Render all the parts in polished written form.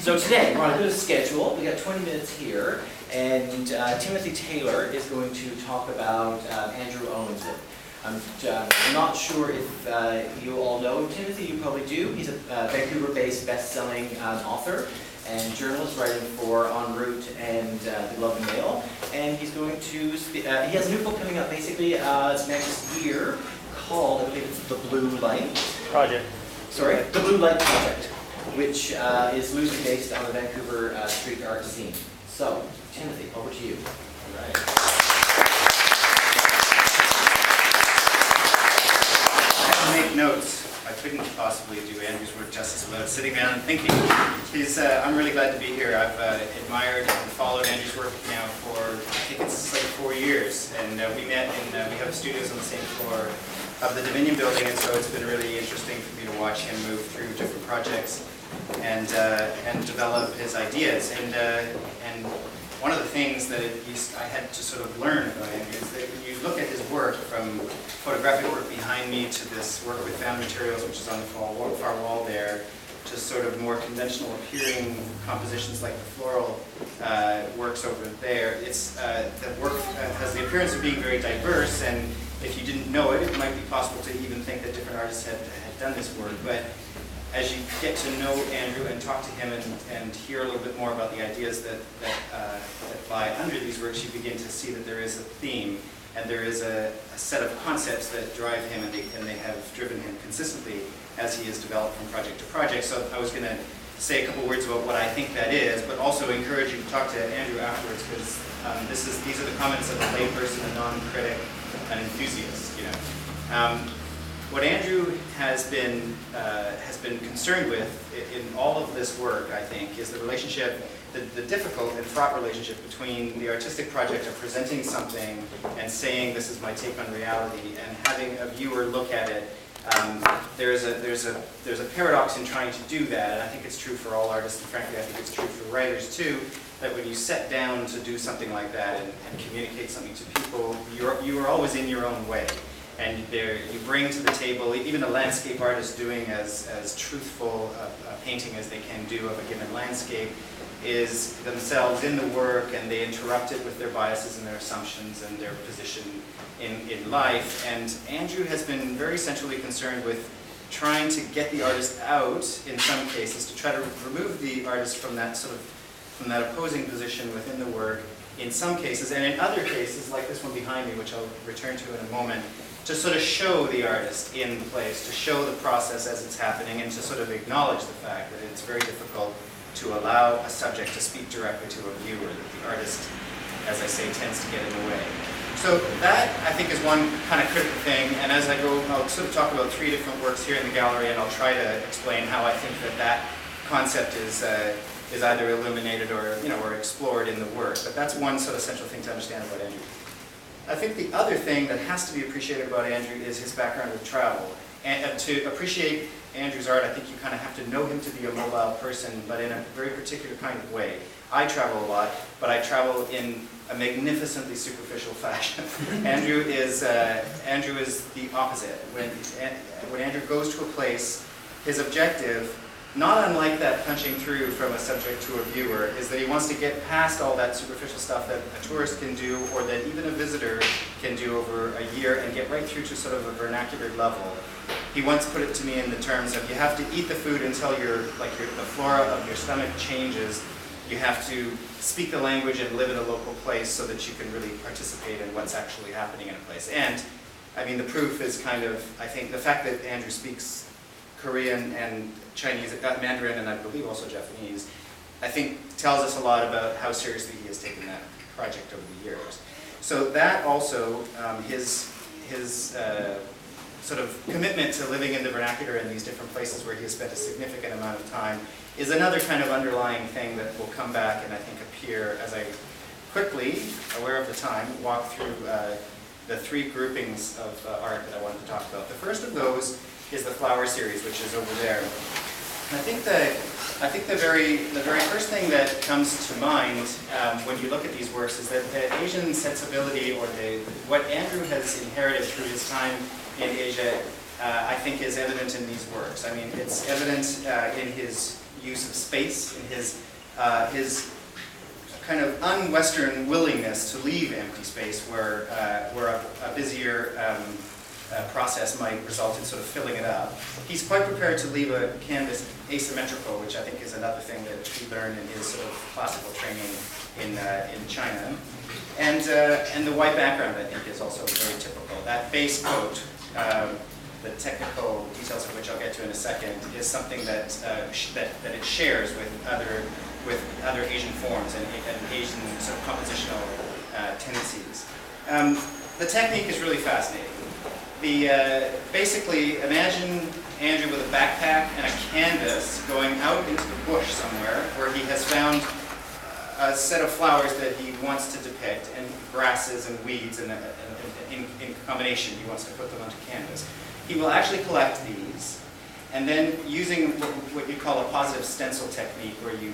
So today, we're on a bit of a schedule. We got 20 minutes here, and Timothy Taylor is going to talk about Andrew Owen's book. I'm not sure if you all know Timothy. You probably do. He's a Vancouver-based best-selling author and journalist writing for En Route and The Globe and Mail. And he's going to speak. He has a new book coming up basically next year called, I believe it's The Blue Light Project. Sorry, The Blue Light Project, which is loosely based on the Vancouver street art scene. So, Timothy, over to you. All right. I have to make notes. I couldn't possibly do Andrew's work justice without sitting down and thinking. I'm really glad to be here. I've admired and followed Andrew's work now for, I think it's like 4 years. And we met in, we have studios on the same floor of the Dominion building, and so it's been really interesting for me to watch him move through different projects and develop his ideas. And one of the things that I had to sort of learn about Andrew is that when you look at his work, from photographic work behind me to this work with found materials, which is on the far wall there, to sort of more conventional appearing compositions like the floral works over there, the work has the appearance of being very diverse, and if you didn't know it, it might be possible to even think that different artists had done this work. But as you get to know Andrew and talk to him and hear a little bit more about the ideas that lie under these works, you begin to see that there is a theme and there is a set of concepts that drive him, and they have driven him consistently as he has developed from project to project. So I was going to say a couple words about what I think that is, but also encourage you to talk to Andrew afterwards, because these are the comments of a layperson, a non-critic, an enthusiast. You know. What Andrew has been concerned with in all of this work, I think, is the relationship, the difficult and fraught relationship between the artistic project of presenting something and saying this is my take on reality, and having a viewer look at it. There's a paradox in trying to do that, and I think it's true for all artists, and frankly I think it's true for writers too, that when you set down to do something like that and communicate something to people, you are always in your own way. And you bring to the table, even a landscape artist doing as truthful a painting as they can do of a given landscape, is themselves in the work, and they interrupt it with their biases and their assumptions and their position in life. And Andrew has been very centrally concerned with trying to get the artist out, in some cases, to try to remove the artist from that opposing position within the work, in some cases, and in other cases, like this one behind me, which I'll return to in a moment, to sort of show the artist in place, to show the process as it's happening, and to sort of acknowledge the fact that it's very difficult to allow a subject to speak directly to a viewer, that the artist, as I say, tends to get in the way. So that, I think, is one kind of critical thing, and as I go, I'll sort of talk about 3 different works here in the gallery, and I'll try to explain how I think that concept is either illuminated or explored in the work. But that's one sort of central thing to understand about Andrew. I think the other thing that has to be appreciated about Andrew is his background with travel. And to appreciate Andrew's art, I think you kind of have to know him to be a mobile person, but in a very particular kind of way. I travel a lot, but I travel in a magnificently superficial fashion. Andrew is the opposite. When Andrew goes to a place, his objective, not unlike that punching through from a subject to a viewer, is that he wants to get past all that superficial stuff that a tourist can do, or that even a visitor can do over a year, and get right through to sort of a vernacular level. He once put it to me in the terms of, you have to eat the food until the flora of your stomach changes. You have to speak the language and live in a local place so that you can really participate in what's actually happening in a place. And, I mean, the proof is kind of, I think, the fact that Andrew speaks Korean and Chinese, Mandarin, and I believe also Japanese, I think tells us a lot about how seriously he has taken that project over the years. So that also, his sort of commitment to living in the vernacular in these different places where he has spent a significant amount of time is another kind of underlying thing that will come back and I think appear as I quickly, aware of the time, walk through the 3 groupings of art that I wanted to talk about. The first of those is the flower series, which is over there. And I think the very first thing that comes to mind when you look at these works is that the Asian sensibility, or what Andrew has inherited through his time in Asia, I think is evident in these works. I mean, it's evident in his use of space, in his kind of un-Western willingness to leave empty space where a busier process might result in sort of filling it up. He's quite prepared to leave a canvas asymmetrical, which I think is another thing that he learned in his sort of classical training in China. And the white background, I think, is also very typical. That base coat, the technical details of which I'll get to in a second, is something that that it shares with other Asian forms and Asian sort of compositional tendencies. The technique is really fascinating. Basically, imagine Andrew with a backpack and a canvas going out into the bush somewhere where he has found a set of flowers that he wants to depict, and grasses and weeds, and in combination he wants to put them onto canvas. He will actually collect these, and then using what you call a positive stencil technique, where you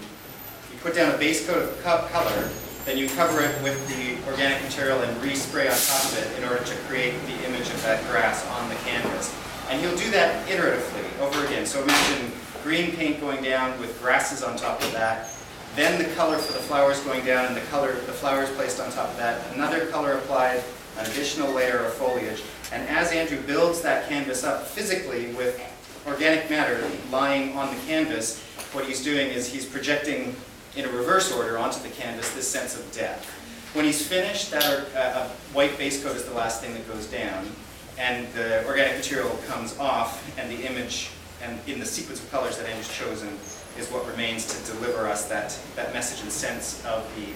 put down a base coat of color, then you cover it with the organic material and respray on top of it in order to create the image of that grass on the canvas. And he'll do that iteratively over again. So imagine green paint going down with grasses on top of that, then the color for the flowers going down and the flowers placed on top of that, another color applied, an additional layer of foliage. And as Andrew builds that canvas up physically with organic matter lying on the canvas, what he's doing is he's projecting in a reverse order onto the canvas this sense of depth. When he's finished, a white base coat is the last thing that goes down, and the organic material comes off, and the image, and in the sequence of colors that Andrew's chosen, is what remains to deliver us that message and sense of the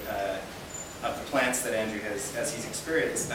plants that Andrew has, as he's experienced them.